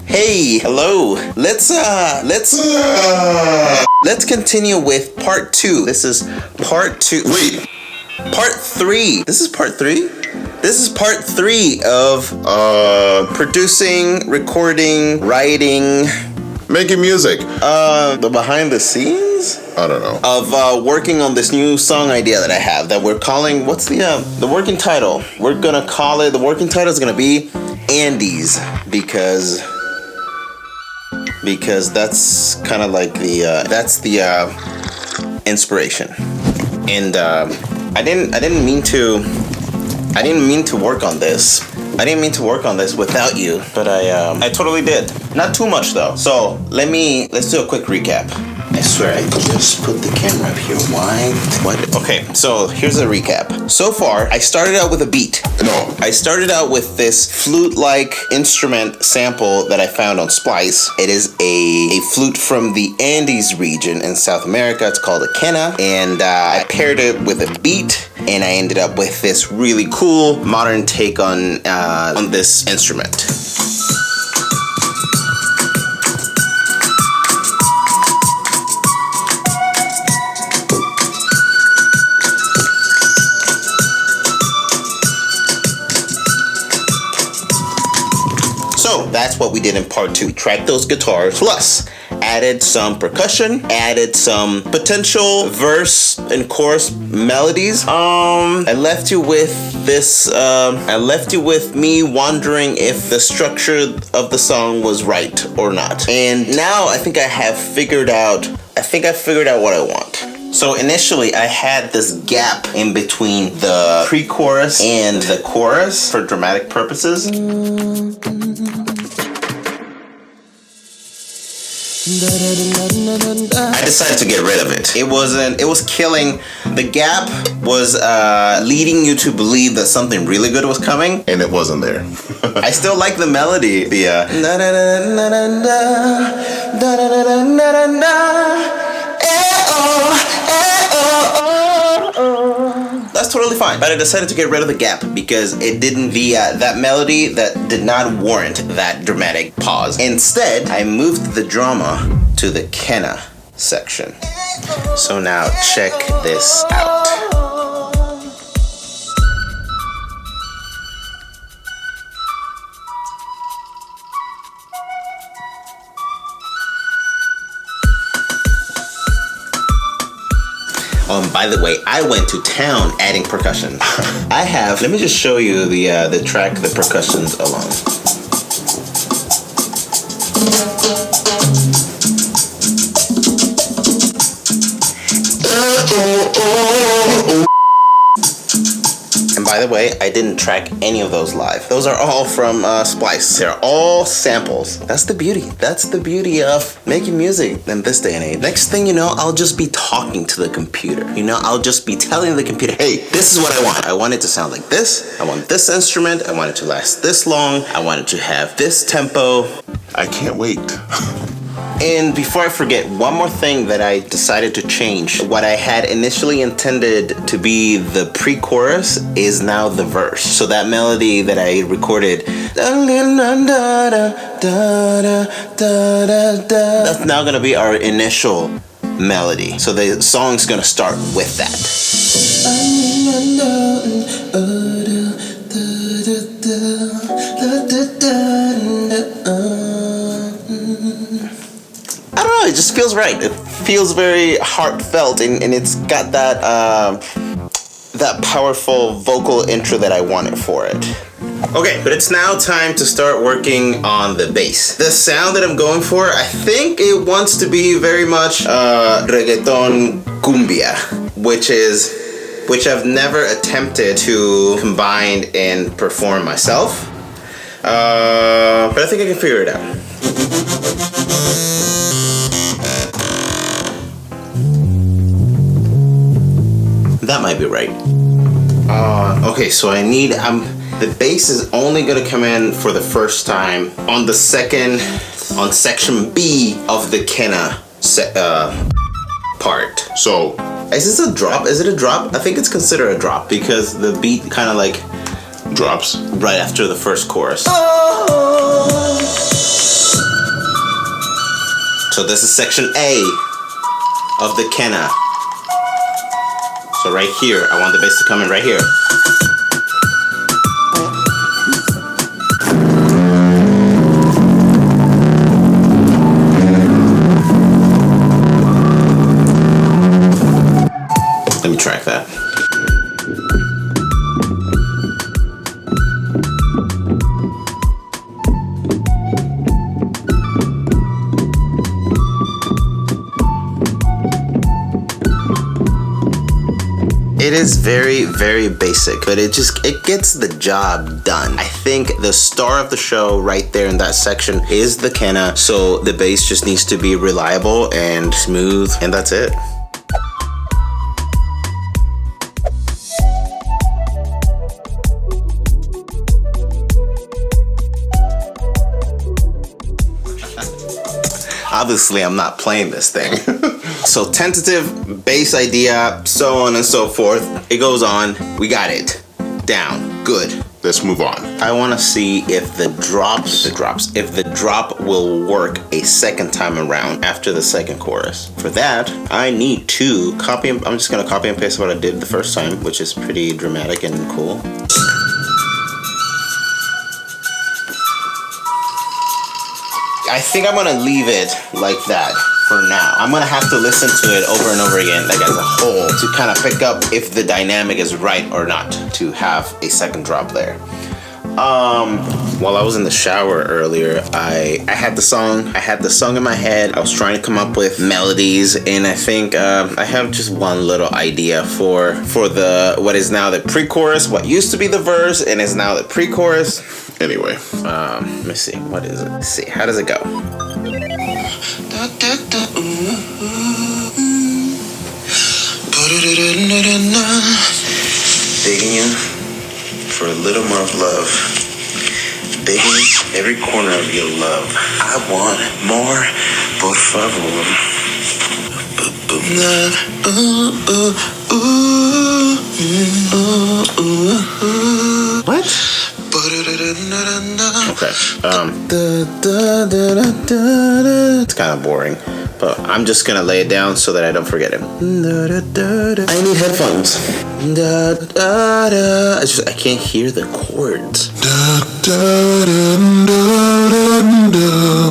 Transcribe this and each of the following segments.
Hey, hello. Let's continue with part 2. This is part 2. Wait. Part 3. This is part 3? This is part 3 of producing, recording, writing, making music. The behind the scenes? I don't know. Of working on this new song idea that I have that we're calling, what's the working title? We're gonna call it, the working title is gonna be Andes because that's kind of like that's the inspiration. And I didn't mean to work on this. I didn't mean to work on this without you, but I totally did. Not too much though. So let's do a quick recap. I swear I just put the camera up here. Why? What? Okay, so here's a recap. So far, I started out with a beat. No. I started out with this flute-like instrument sample that I found on Splice. It is a flute from the Andes region in South America. It's called a quena, and I paired it with a beat, and I ended up with this really cool modern take on this instrument. So that's what we did in part 2. We tracked those guitars, plus added some percussion, added some potential verse and chorus melodies. I left you with this. I left you with me wondering if the structure of the song was right or not. And now I think I have figured out. I figured out what I want. So initially I had this gap in between the pre-chorus and the chorus for dramatic purposes. I decided to get rid of it. It was killing. The gap was leading you to believe that something really good was coming. And it wasn't there. I still like the melody. That's totally fine. But I decided to get rid of the gap because it didn't that melody that did not warrant that dramatic pause. Instead, I moved the drama to the quena section. So now check this out. By the way, I went to town adding percussion. Let me just show you the track, the percussions alone. And by the way, I didn't track any of those live. Those are all from Splice. They're all samples. That's the beauty. That's the beauty of making music in this day and age. Next thing you know, I'll just be talking to the computer. I'll just be telling the computer, hey, this is what I want. I want it to sound like this. I want this instrument. I want it to last this long. I want it to have this tempo. I can't wait. And before I forget, one more thing that I decided to change. What I had initially intended to be the pre-chorus is now the verse. So that melody that I recorded, that's now gonna be our initial melody. So the song's gonna start with that. I don't know, it just feels right. It feels very heartfelt, and it's got that powerful vocal intro that I wanted for it. Okay, but it's now time to start working on the bass. The sound that I'm going for, I think it wants to be very much Reggaeton Cumbia, which I've never attempted to combine and perform myself. But I think I can figure it out. That might be right. Okay, so the bass is only gonna come in for the first time on section B of the quena part. So, is this a drop? Is it a drop? I think it's considered a drop because the beat kind of like drops right after the first chorus. So this is section A of the Kenna. So right here, I want the bass to come in right here. Let me track that. It is very, very basic, but it gets the job done. I think the star of the show right there in that section is the Kenna, so the bass just needs to be reliable and smooth, and that's it. Obviously, I'm not playing this thing. So tentative bass idea, so on and so forth. It goes on. We got it down. Good. Let's move on. I want to see if the drop will work a second time around after the second chorus. For that, I need to copy. I'm just gonna copy and paste what I did the first time, which is pretty dramatic and cool. I think I'm gonna leave it like that for now. I'm gonna have to listen to it over and over again, like as a whole, to kind of pick up if the dynamic is right or not to have a second drop there. While I was in the shower earlier, I had the song in my head. I was trying to come up with melodies, and I think I have just one little idea for the what is now the pre-chorus, what used to be the verse and is now the pre-chorus. Anyway, Let me see. What is it? Let's see. How does it go? Begging you for a little more of love. Begging every corner of your love. I want more, por favor. What? Okay. It's kind of boring, but I'm just gonna lay it down so that I don't forget it. I need headphones. I can't hear the chords.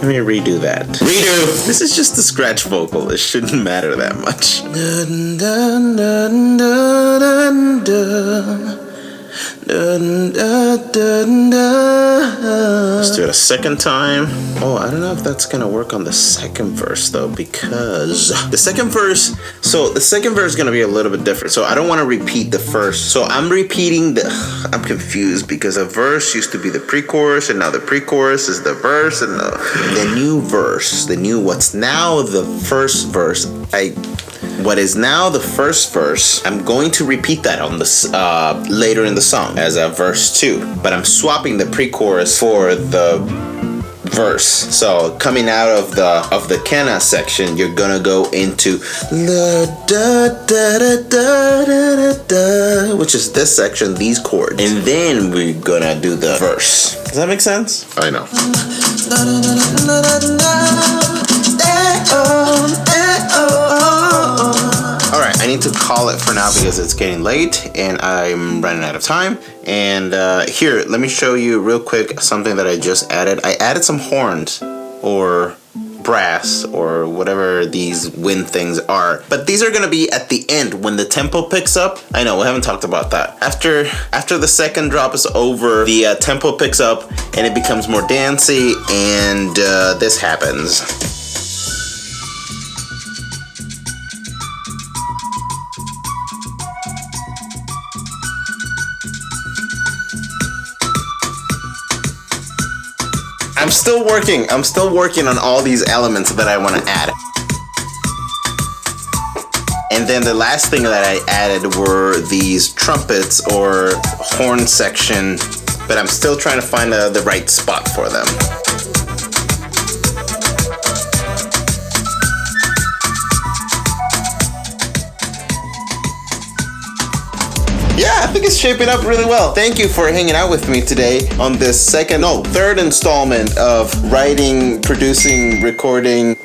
Let me redo that. Redo. This is just a scratch vocal. It shouldn't matter that much. Let's do it a second time. Oh, I don't know if that's gonna work on the second verse though, because the second verse is gonna be a little bit different. So I don't want to repeat the first. So I'm repeating I'm confused because a verse used to be the pre-chorus, and now the pre-chorus is the verse, and the new verse, what's now the first verse. What is now the first verse, I'm going to repeat that on this later in the song as a verse 2, but I'm swapping the pre-chorus for the verse. So coming out of the Kenna section, you're gonna go into which is this section, these chords, and then we're gonna do the verse. Does that make sense? I know. Alright, I need to call it for now because it's getting late and I'm running out of time. And here, let me show you real quick something that I just added. I added some horns or brass or whatever these wind things are. But these are going to be at the end when the tempo picks up. I know, we haven't talked about that. After the second drop is over, the tempo picks up and it becomes more dancey, and this happens. I'm still working on all these elements that I want to add. And then the last thing that I added were these trumpets or horn section, but I'm still trying to find the right spot for them. Yeah, I think it's shaping up really well. Thank you for hanging out with me today on this third installment of writing, producing, recording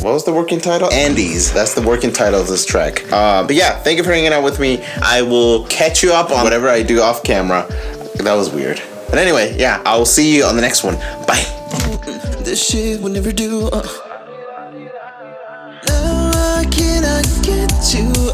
What was the working title? Andes. That's the working title of this track. But yeah, thank you for hanging out with me. I will catch you up on whatever I do off camera. That was weird. But anyway, yeah, I will see you on the next one. Bye. This shit will never do. Now I cannot get to